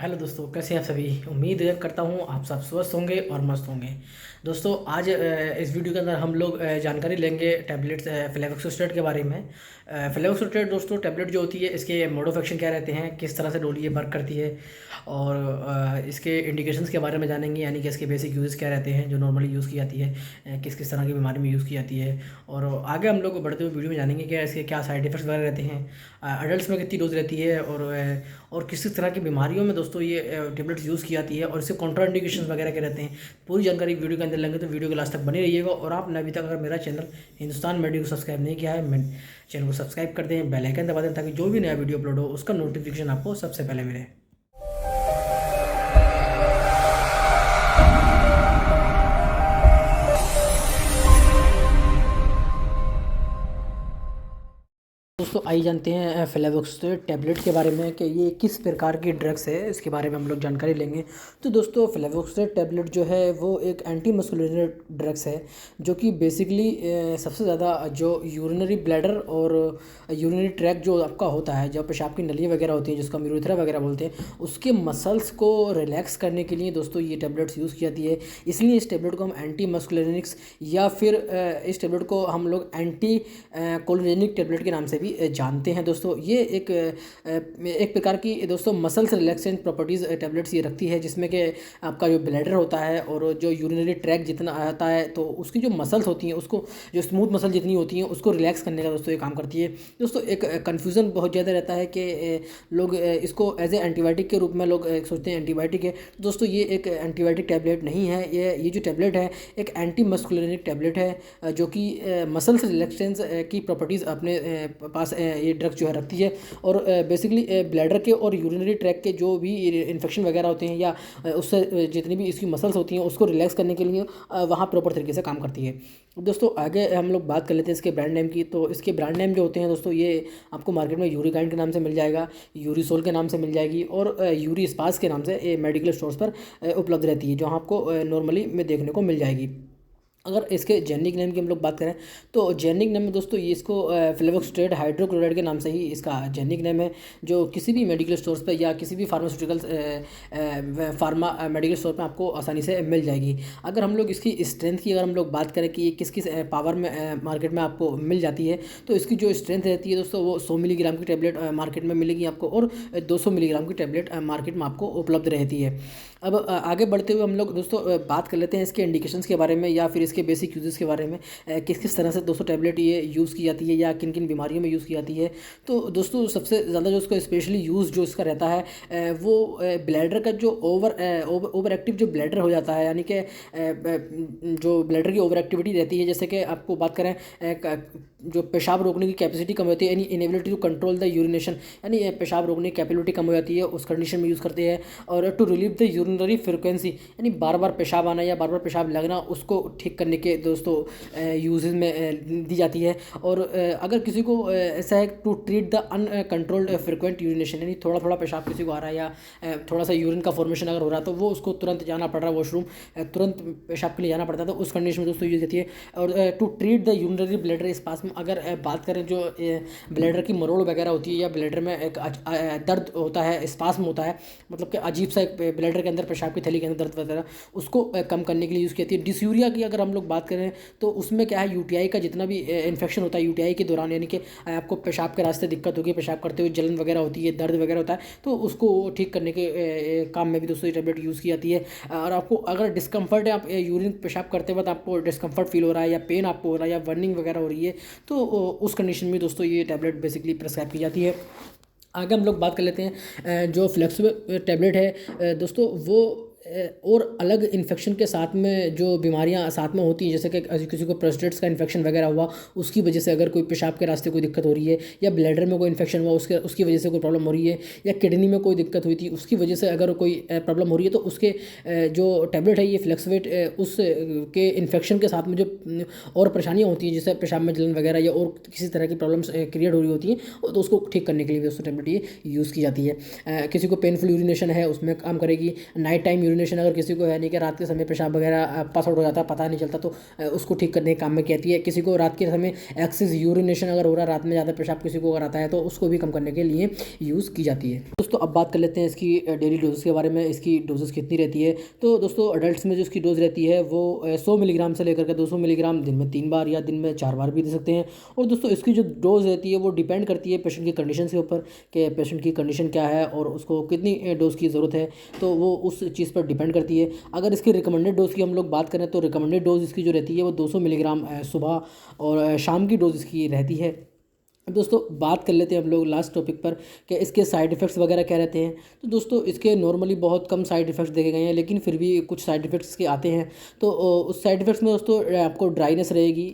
Hello दोस्तों, कैसे हैं आप सभी। उम्मीद करता हूँ आप सब स्वस्थ होंगे और मस्त होंगे। दोस्तों आज इस वीडियो के अंदर हम लोग जानकारी लेंगे टैबलेट्स फ्लेवोक्सोस्टेट के बारे में। फ्लेवोक्सोस्टेट दोस्तों टैबलेट जो होती है, इसके मोड ऑफ एक्शन क्या रहते हैं, किस तरह से डोली ये वर्क करती है, और इसके इंडिकेशंस के बारे में जानेंगे, यानी कि इसके बेसिक यूज़ क्या रहते हैं जो नॉर्मली यूज़ की जाती है, किस किस तरह की बीमारी में यूज़ की जाती है। और आगे हम लोग बढ़ते हुए वीडियो में जानेंगे कि इसके क्या साइड इफ़ेक्ट्स वगैरह रहते हैं, अडल्ट में कितनी डोज रहती है, और किस किस तरह की बीमारियों में दोस्तों ये टेबलेट्स यूज़ की जाती है, और इससे कॉन्ट्राइंडिकेशंस वगैरह के रहते हैं। पूरी जानकारी वीडियो के अंदर लेंगे, तो वीडियो के लास्ट तक बने रहिएगा। और आपने अभी तक अगर मेरा चैनल हिंदुस्तान मेडिको सब्सक्राइब नहीं किया है, मैं चैनल को सब्सक्राइब कर दें, बेल आइकन दबा दें, ताकि जो भी नया वीडियो अपलोड हो उसका नोटिफिकेशन आपको सबसे पहले मिले। दोस्तों आइए जानते हैं फ्लेवोक्सोस्टेट टैबलेट के बारे में कि ये किस प्रकार की ड्रग्स है, इसके बारे में हम लोग जानकारी लेंगे। तो दोस्तों फ्लेवोक्सोस्टेट टैबलेट जो है वो एक एंटी मस्कुलिनरी ड्रग्स है, जो कि बेसिकली सबसे ज़्यादा जो यूरिनरी ब्लैडर और यूरिनरी ट्रैक जो आपका होता है, जो पेशाब की नलियाँ वगैरह होती हैं, जिसको हम यूरेथ्रा वगैरह बोलते हैं, उसके मसल्स को रिलैक्स करने के लिए दोस्तों ये टैबलेट्स यूज़ की जाती है। इसलिए इस टैबलेट को हम एंटी मस्कुलिनिक्स या फिर इस टैबलेट को हम लोग एंटी कोलिनेरिक टैबलेट के नाम से भी जानते हैं। दोस्तों ये एक प्रकार की दोस्तों मसल्स रिलैक्सेंट प्रॉपर्टीज़ टैबलेट्स ये रखती है, जिसमें कि आपका जो ब्लैडर होता है और जो यूरिनरी ट्रैक जितना आता है, तो उसकी जो मसल्स होती हैं, उसको जो स्मूथ मसल जितनी होती हैं उसको रिलैक्स करने का दोस्तों ये काम करती है। दोस्तों एक कन्फ्यूज़न बहुत ज़्यादा रहता है कि लोग इसको एज ए एंटीबायोटिक के रूप में लोग सोचते हैं एंटीबायोटिक है। दोस्तों ये एक एंटीबायोटिक टैबलेट नहीं है। ये जो टैबलेट है एक एंटी मस्कुलिनिक टैबलेट है, जो कि मसल्स रिलैक्सेंस की प्रॉपर्टीज़ अपने पास ये ड्रग जो है रखती है। और बेसिकली ब्लैडर के और यूरिनरी ट्रैक के जो भी इन्फेक्शन वगैरह होते हैं, या उससे जितनी भी इसकी मसल्स होती हैं उसको रिलैक्स करने के लिए वहाँ प्रॉपर तरीके से काम करती है। दोस्तों आगे हम लोग बात कर लेते हैं इसके ब्रांड नेम की। तो इसके ब्रांड नेम जो होते हैं दोस्तों, ये आपको मार्केट में यूरिकाइंड के नाम से मिल जाएगा, यूरिसोल के नाम से मिल जाएगी, और यूरी स्पास के नाम से ये मेडिकल स्टोर्स पर उपलब्ध रहती है, जो आपको नॉर्मली में देखने को मिल जाएगी। अगर इसके जेनिक नेम की हम लोग बात करें, तो जेनिक नेम में दोस्तों ये इसको फ्लेवोक्सोस्टेट हाइड्रोक्लोराइड के नाम से ही इसका जेनिक नेम है, जो किसी भी मेडिकल स्टोर्स पे या किसी भी फार्मास्यूटिकल्स फार्मा मेडिकल स्टोर पे आपको आसानी से मिल जाएगी। अगर हम लोग इसकी स्ट्रेंथ की अगर हम लोग बात करें कि ये किस किस पावर में मार्केट में आपको मिल जाती है, तो इसकी जो स्ट्रेंथ रहती है दोस्तों, वो 100 मिलीग्राम की टैबलेट मार्केट में मिलेगी आपको, और 200 मिलीग्राम की टैबलेट मार्केट में आपको उपलब्ध रहती है। अब आगे बढ़ते हुए हम लोग दोस्तों बात कर लेते हैं इसके इंडिकेशंस के बारे में, या फिर इसके बेसिक यूजेस के बारे में, किस किस तरह से दोस्तों टैबलेट ये यूज़ की जाती है या किन किन बीमारियों में यूज़ की जाती है। तो दोस्तों सबसे ज़्यादा जो इसका स्पेशली यूज़ जो इसका रहता है, वो ब्लैडर का जो ओवर एक्टिव जो ब्लैडर हो जाता है, यानी कि जो ब्लैडर की ओवर एक्टिविटी रहती है, जैसे कि आपको बात करें जो पेशाब रोकने की कैपेसिटी कम होती है, यानी inability to control the urination, यानी पेशाब रोकने की कैपेबिलिटी कम हो जाती है, उस कंडीशन में यूज़ करते हैं। और to relieve the urinary frequency, यानी बार बार पेशाब आना या बार बार पेशाब लगना, उसको ठीक करने के दोस्तों यूजेस में दी जाती है। और अगर किसी को ऐसा है to treat the uncontrolled frequent urination, यानी थोड़ा थोड़ा पेशाब किसी को आ रहा है, या थोड़ा सा यूरिन का फॉर्मेशन अगर हो रहा है, तो वो उसको तुरंत जाना पड़ रहा है वॉशरूम, तुरंत पेशाब के लिए जाना पड़ता है, तो उस कंडीशन में दोस्तों यूज होती है। और to treat the urinary bladder spasm में, अगर बात करें जो ब्लैडर की मरोड़ वगैरह होती है, या ब्लैडर में एक दर्द होता है, स्पास्म होता है, मतलब कि अजीब सा एक ब्लैडर के अंदर पेशाब की थैली के अंदर दर्द वगैरह, उसको कम करने के लिए यूज़ की जाती है। डिसूरिया की अगर हम लोग बात करें, तो उसमें क्या है, यूटीआई का जितना भी इन्फेक्शन होता है यूटीआई के दौरान, यानी कि आपको पेशाब के रास्ते दिक्कत होगी, पेशाब करते हुए जलन वगैरह होती है, दर्द वगैरह होता है, तो उसको ठीक करने के काम में भी दोस्तों ये टैबलेट यूज़ की जाती है। और आपको अगर डिस्कम्फर्ट है, आप यूरिन पेशाब करते वक्त आपको डिस्कम्फर्ट फील हो रहा है, या पेन आपको हो रहा है, या बर्निंग वगैरह हो रही है, तो उस कंडीशन में दोस्तों ये टैबलेट बेसिकली प्रेस्क्राइब की जाती है। आगे हम लोग बात कर लेते हैं जो फ्लेक्सिबल टैबलेट है दोस्तों, वो और अलग इन्फेक्शन के साथ में जो बीमारियां साथ में होती हैं, जैसे कि किसी को प्रोस्टेट्स का इन्फेक्शन वगैरह हुआ, उसकी वजह से अगर कोई पेशाब के रास्ते कोई दिक्कत हो रही है, या ब्लैडर में कोई इन्फेक्शन हुआ उसकी वजह से कोई प्रॉब्लम हो रही है, या किडनी में कोई दिक्कत हुई थी उसकी वजह से अगर कोई प्रॉब्लम हो रही है, तो उसके जो टैबलेट है ये फ्लेक्सवेट उस के इन्फेक्शन के साथ में जो और परेशानियाँ होती हैं, जैसे पेशाब में जलन वगैरह या और किसी तरह की प्रॉब्लम्स क्रिएट हो रही होती हैं, तो उसको ठीक करने के लिए दोस्तों टैबलेट ये यूज़ की जाती है। किसी को पेनफुल यूरिनेशन है उसमें काम करेगी, नाइट टाइम यूरिनेशन यूरिनेशन अगर किसी को है नहीं कि रात के समय पेशाब वगैरह पास आउट हो जाता है, पता नहीं चलता, तो उसको ठीक करने के काम में कहती है। किसी को रात के समय एक्सेस यूरिनेशन अगर हो रहा है, रात में ज़्यादा पेशाब किसी को अगर आता है, तो उसको भी कम करने के लिए यूज़ की जाती है। दोस्तों अब बात कर लेते हैं इसकी डेली डोजेस के बारे में, इसकी डोजेस कितनी रहती है। तो दोस्तों अडल्ट में जो इसकी डोज रहती है वो 100 मिलीग्राम से लेकर के 200 मिलीग्राम दिन में 3 बार या दिन में 4 बार भी दे सकते हैं। और दोस्तों इसकी जो डोज रहती है वो डिपेंड करती है पेशेंट की कंडीशन के ऊपर, कि पेशेंट की कंडीशन क्या है और उसको कितनी डोज की ज़रूरत है, तो वो उस चीज़ पर डिपेंड करती है। अगर इसकी रिकमेंडेड डोज़ की हम लोग बात करें तो रिकमेंडेड डोज इसकी जो रहती है वो 200 मिलीग्राम सुबह और शाम की डोज इसकी रहती है। दोस्तों बात कर लेते हैं हम लोग लास्ट टॉपिक पर कि इसके साइड इफ़ेक्ट्स वगैरह क्या रहते हैं। तो दोस्तों इसके नॉर्मली बहुत कम साइड इफ़ेक्ट्स देखे गए हैं, लेकिन फिर भी कुछ साइड इफ़ेक्ट्स के आते हैं। तो उस साइड इफ़ेक्ट्स में दोस्तों आपको ड्राइनेस रहेगी,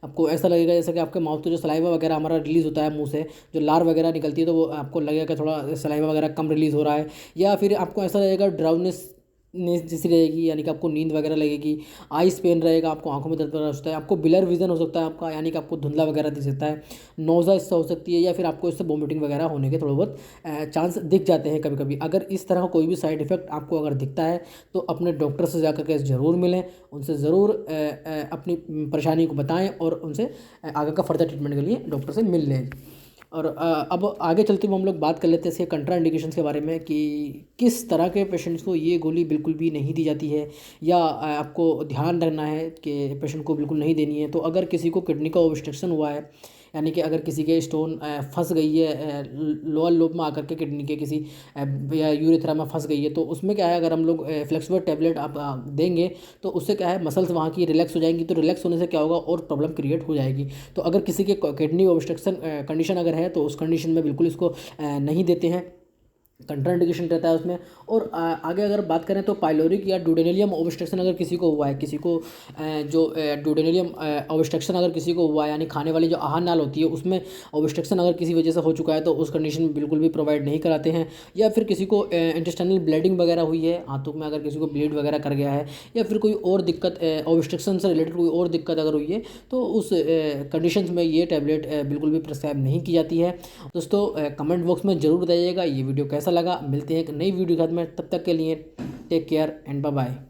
आपको ऐसा लगेगा जैसा कि आपके माउथ से जो सलाइवा वगैरह हमारा रिलीज़ होता है मुंह से, जो लार वगैरह निकलती है, तो वो आपको लगेगा कि थोड़ा सलाइवा वगैरह कम रिलीज़ हो रहा है। या फिर आपको ऐसा लगेगा ड्राउनेस जैसी रहेगी, यानी कि आपको नींद वगैरह लगेगी। आइस पेन रहेगा, आपको आंखों में दर्द वगैरह हो सकता है, आपको ब्लर विजन हो सकता है आपका, यानी कि आपको धुंधला वगैरह दिख सकता है, नोज़ा इससे हो सकती है, या फिर आपको इससे वोमिटिंग वगैरह होने के थोड़े बहुत चांस दिख जाते हैं कभी कभी। अगर इस तरह का कोई भी साइड इफ़ेक्ट आपको अगर दिखता है तो अपने डॉक्टर से जाकर के ज़रूर मिलें, उनसे ज़रूर अपनी परेशानी को बताएँ और उनसे आगे का फर्दर ट्रीटमेंट के लिए डॉक्टर से मिल लें। और अब आगे चलते हुए हम लोग बात कर लेते हैं इसके कंट्रा इंडिकेशंस के बारे में, कि किस तरह के पेशेंट्स को ये गोली बिल्कुल भी नहीं दी जाती है, या आपको ध्यान रखना है कि पेशेंट को बिल्कुल नहीं देनी है। तो अगर किसी को किडनी का ऑब्स्ट्रक्शन हुआ है, यानी कि अगर किसी के स्टोन फंस गई है लोअर लोब में आकर के किडनी के किसी या यूरेथ्रा में फंस गई है, तो उसमें क्या है, अगर हम लोग फ्लेक्सिबल टैबलेट आप देंगे तो उससे क्या है, मसल्स वहाँ की रिलैक्स हो जाएंगी। तो रिलैक्स होने से क्या होगा, और प्रॉब्लम क्रिएट हो जाएगी। तो अगर किसी के किडनी ऑब्स्ट्रक्शन कंडीशन अगर है तो उस कंडीशन में बिल्कुल इसको नहीं देते हैं, कंट्राइंडिकेशन रहता है उसमें। और आगे अगर बात करें तो पाइलोरिक या डुडेनेलियम ऑब्स्ट्रक्शन अगर किसी को हुआ है, किसी को जो डुडेनेलियम ऑब्स्ट्रक्शन अगर किसी को हुआ है, यानी खाने वाली जो आहार नाल होती है उसमें ऑब्स्ट्रक्शन अगर किसी वजह से हो चुका है, तो उस कंडीशन में बिल्कुल भी प्रोवाइड नहीं कराते हैं। या फिर किसी को इंटेस्टाइनल ब्लीडिंग वगैरह हुई है, हाथों में अगर किसी को ब्लीड वगैरह कर गया है, या फिर कोई और दिक्कत ऑब्स्ट्रक्शन से रिलेटेड कोई और दिक्कत अगर हुई है, तो उस कंडीशन में ये टैबलेट बिल्कुल भी प्रिस्क्राइब नहीं की जाती है। दोस्तों कमेंट बॉक्स में ज़रूर बताइएगा ये वीडियो कैसा लगा। मिलते हैं एक नई वीडियो के साथ में, तब तक के लिए take care and bye bye.